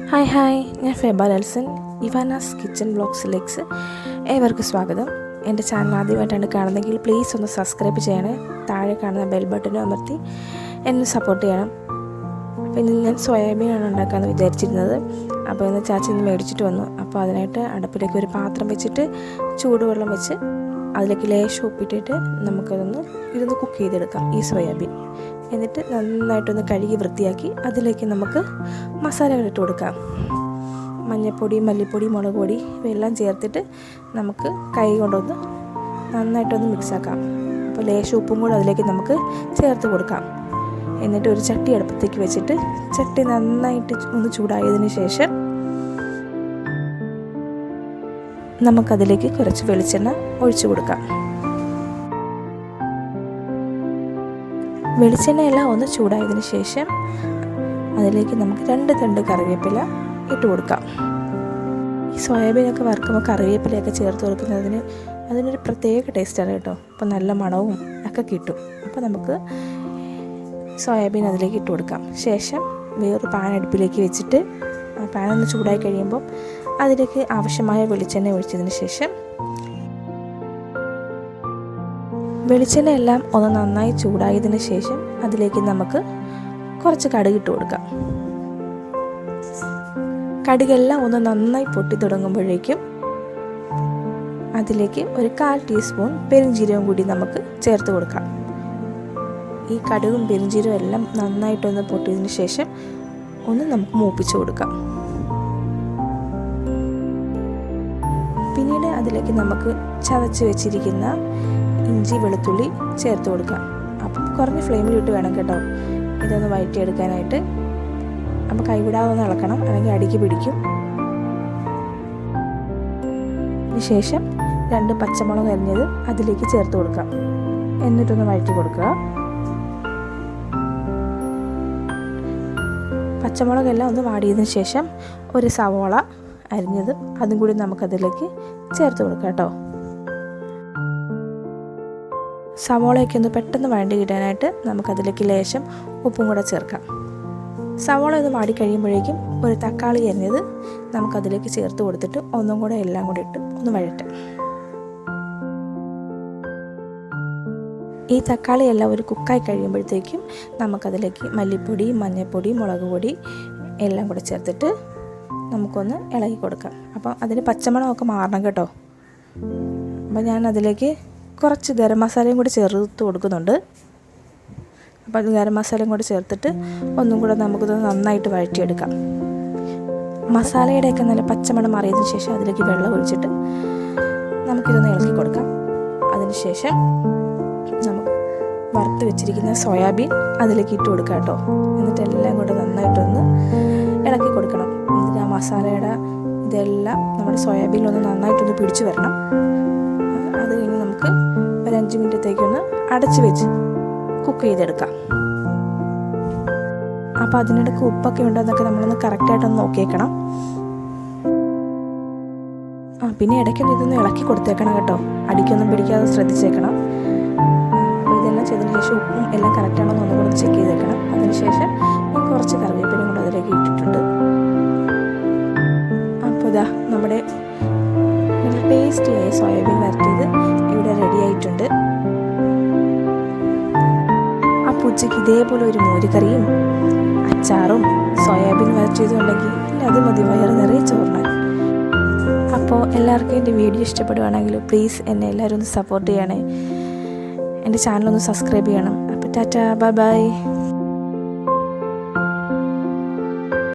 Hi ഞാൻ Feba Nelson. ഇവാനാസ് kitchen ബ്ലോഗ്സിലേക്ക് ഏവർക്കും സ്വാഗതം. എൻ്റെ ചാനൽ ആദ്യമായിട്ടാണ് കാണുന്നതെങ്കിൽ പ്ലീസ് ഒന്ന് സബ്സ്ക്രൈബ് ചെയ്യണേ. താഴെ കാണുന്ന ബെൽ ബട്ടനും അമർത്തി എന്നെ സപ്പോർട്ട് ചെയ്യണം. അപ്പോൾ ഇന്ന് ഞാൻ സോയാബീനാണ് ഉണ്ടാക്കാമെന്ന് വിചാരിച്ചിരുന്നത്. അപ്പോൾ ഇന്ന് ചാച്ചി ഇന്ന് മേടിച്ചിട്ട് വന്നു. അപ്പോൾ അതിനായിട്ട് അടുപ്പിലേക്ക് ഒരു പാത്രം വെച്ചിട്ട് ചൂടുവെള്ളം വെച്ച് അതിലേക്ക് ലേശം ഉപ്പിട്ടിട്ട് ഇതൊന്ന് കുക്ക് ചെയ്തെടുക്കാം ഈ സോയാബീൻ. എന്നിട്ട് നന്നായിട്ടൊന്ന് കഴുകി വൃത്തിയാക്കി അതിലേക്ക് നമുക്ക് മസാലകൾ ഇട്ട് കൊടുക്കാം. മഞ്ഞൾപ്പൊടി, മല്ലിപ്പൊടി, മുളക് പൊടി ഇവയെല്ലാം ചേർത്തിട്ട് നമുക്ക് കൈ കൊണ്ടൊന്ന് നന്നായിട്ടൊന്ന് മിക്സാക്കാം. അപ്പോൾ ലേശം ഉപ്പും കൂടെ അതിലേക്ക് നമുക്ക് ചേർത്ത് കൊടുക്കാം. എന്നിട്ട് ഒരു ചട്ടി അടുപ്പത്തേക്ക് വെച്ചിട്ട് ചട്ടി നന്നായിട്ട് ഒന്ന് ചൂടായതിന് ശേഷം നമുക്കതിലേക്ക് കുറച്ച് വെളിച്ചെണ്ണ ഒഴിച്ചു കൊടുക്കാം. വെളിച്ചെണ്ണയെല്ലാം ഒന്ന് ചൂടായതിന് ശേഷം അതിലേക്ക് നമുക്ക് 2 തണ്ട് കറിവേപ്പില ഇട്ട് കൊടുക്കാം. ഈ സോയാബീനൊക്കെ വറുക്കുമ്പോൾ കറിവേപ്പിലയൊക്കെ ചേർത്ത് കൊടുക്കുന്നതിന് അതിനൊരു പ്രത്യേക ടേസ്റ്റാണ് കേട്ടോ. അപ്പോൾ നല്ല മണവും ഒക്കെ കിട്ടും. അപ്പോൾ നമുക്ക് സോയാബീൻ അതിലേക്ക് ഇട്ട് കൊടുക്കാം. ശേഷം വേറൊരു പാൻ അടുപ്പിലേക്ക് വെച്ചിട്ട് ആ പാൻ ഒന്ന് ചൂടായി കഴിയുമ്പോൾ അതിലേക്ക് ആവശ്യമായ വെളിച്ചെണ്ണ ഒഴിച്ചതിന് ശേഷം വെളിച്ചെണ്ണ എല്ലാം ഒന്ന് നന്നായി ചൂടായതിന് ശേഷം അതിലേക്ക് നമുക്ക് കുറച്ച് കടുക് ഇട്ട് കൊടുക്കാം. കടുകെല്ലാം ഒന്ന് നന്നായി പൊട്ടി തുടങ്ങുമ്പോഴേക്കും അതിലേക്ക് ഒരു 1/4 ടീസ്പൂൺ പെരുംജീരകം കൂടി നമുക്ക് ചേർത്ത് കൊടുക്കാം. ഈ കടുകും പെരുംജീരകം എല്ലാം നന്നായിട്ടൊന്ന് പൊട്ടിയതിന് ശേഷം ഒന്ന് നമുക്ക് മൂപ്പിച്ച് കൊടുക്കാം. പിന്നീട് അതിലേക്ക് നമുക്ക് ചതച്ച് വെച്ചിരിക്കുന്ന ഇഞ്ചി വെളുത്തുള്ളി ചേർത്ത് കൊടുക്കാം. അപ്പം കുറഞ്ഞ ഫ്ലെയിമിലിട്ട് വേണം കേട്ടോ ഇതൊന്ന് വഴറ്റിയെടുക്കാനായിട്ട്. അപ്പോൾ കൈവിടാതെ ഒന്ന് ഇളക്കണം, അല്ലെങ്കിൽ അടിക്ക് പിടിക്കും. അതിനുശേഷം 2 പച്ചമുളക് അരിഞ്ഞത് അതിലേക്ക് ചേർത്ത് കൊടുക്കാം. എന്നിട്ടൊന്ന് വഴറ്റി കൊടുക്കുക. പച്ചമുളകെല്ലാം ഒന്ന് വാടിയതിന് ശേഷം ഒരു സവോള അരിഞ്ഞത് അതും കൂടി നമുക്കതിലേക്ക് ചേർത്ത് കൊടുക്കാം കേട്ടോ. സവോളയൊക്കെ ഒന്ന് പെട്ടെന്ന് വഴണ്ടി കിട്ടാനായിട്ട് നമുക്കതിലേക്ക് ലേശം ഉപ്പും കൂടെ ചേർക്കാം. സവോള ഒന്ന് വാടി കഴിയുമ്പോഴേക്കും ഒരു തക്കാളി അരിഞ്ഞത് നമുക്കതിലേക്ക് ചേർത്ത് കൊടുത്തിട്ട് ഒന്നും കൂടെ എല്ലാം കൂടി ഇട്ട് ഒന്ന് വഴറ്റാം. ഈ തക്കാളി എല്ലാം ഒരു കുക്കായി കഴിയുമ്പോഴത്തേക്കും നമുക്കതിലേക്ക് മല്ലിപ്പൊടി, മഞ്ഞൾപ്പൊടി, മുളക് പൊടി എല്ലാം കൂടെ ചേർത്തിട്ട് നമുക്കൊന്ന് ഇളകി കൊടുക്കാം. അപ്പം അതിന് പച്ചമണമൊക്കെ മാറണം കേട്ടോ. അപ്പം ഞാൻ അതിലേക്ക് കുറച്ച് ഗരം മസാലയും കൂടി ചേർത്ത് കൊടുക്കുന്നുണ്ട്. അപ്പോൾ അത് ഗരം മസാലയും കൂടി ചേർത്തിട്ട് ഒന്നും കൂടെ നമുക്കിത് നന്നായിട്ട് വഴറ്റിയെടുക്കാം. മസാലയുടെയൊക്കെ നല്ല പച്ചമണം മാറിയതിന് ശേഷം അതിലേക്ക് വെള്ളം ഒഴിച്ചിട്ട് നമുക്കിതൊന്ന് ഇളക്കി കൊടുക്കാം. അതിനുശേഷം നമുക്ക് വറുത്ത് വെച്ചിരിക്കുന്ന സോയാബീൻ അതിലേക്ക് ഇട്ട് കൊടുക്കാം കേട്ടോ. എന്നിട്ട് എല്ലാം കൂടെ നന്നായിട്ടൊന്ന് ഇളക്കി കൊടുക്കണം. എന്നിട്ട് ആ മസാലയുടെ ഇതെല്ലാം നമ്മുടെ സോയാബീനിലൊന്ന് നന്നായിട്ടൊന്ന് പിടിച്ചു വരണം. അത് കഴിഞ്ഞ് നമുക്ക് ഒരു 5 മിനിറ്റത്തേക്കൊന്ന് അടച്ച് വെച്ച് കുക്ക് ചെയ്തെടുക്കാം. അപ്പോൾ അതിനിടയ്ക്ക് ഉപ്പൊക്കെ ഉണ്ടോയെന്നൊക്കെ നമ്മളൊന്ന് കറക്റ്റായിട്ടൊന്ന് നോക്കിയേക്കണം. പിന്നെ ഇടയ്ക്കൊന്ന് ഇതൊന്ന് ഇളക്കി കൊടുത്തേക്കണം കേട്ടോ. അടിക്കൊന്നും പിടിക്കാതെ ശ്രദ്ധിച്ചേക്കണം. അപ്പോൾ ഇതെല്ലാം ചെയ്തതിന് ശേഷം ഉപ്പും എല്ലാം കറക്റ്റാണോ എന്ന് ഒന്നുകൂടെ ചെക്ക് ചെയ്തേക്കണം. അതിനുശേഷം ഞാൻ കുറച്ച് കറിവേപ്പിലയും കൂടെ അതിലേക്ക് ഇട്ടിട്ടുണ്ട്. അപ്പോൾ ഇതാ നമ്മുടെ നല്ല ടേസ്റ്റിയായ സോയാബീൻ വരട്ടിയത് ഇവിടെ റെഡി ആയിട്ടുണ്ട്. അപ്പോൾ ഉച്ചയ്ക്ക് ഇതേപോലെ ഒരു മോരുകറിയും അച്ചാറും സോയാബീൻ വരട്ടിയതും ഉണ്ടെങ്കിൽ അത് മതി വയറ് നിറയെ ചോറിനാൻ. അപ്പോൾ എല്ലാവർക്കും എൻ്റെ വീഡിയോ ഇഷ്ടപ്പെടുകയാണെങ്കിൽ പ്ലീസ് എന്നെ എല്ലാവരും ഒന്ന് സപ്പോർട്ട് ചെയ്യണേ. എൻ്റെ ചാനലൊന്ന് സബ്സ്ക്രൈബ് ചെയ്യണം. അപ്പോൾ ടാറ്റാ, ബൈ ബൈ.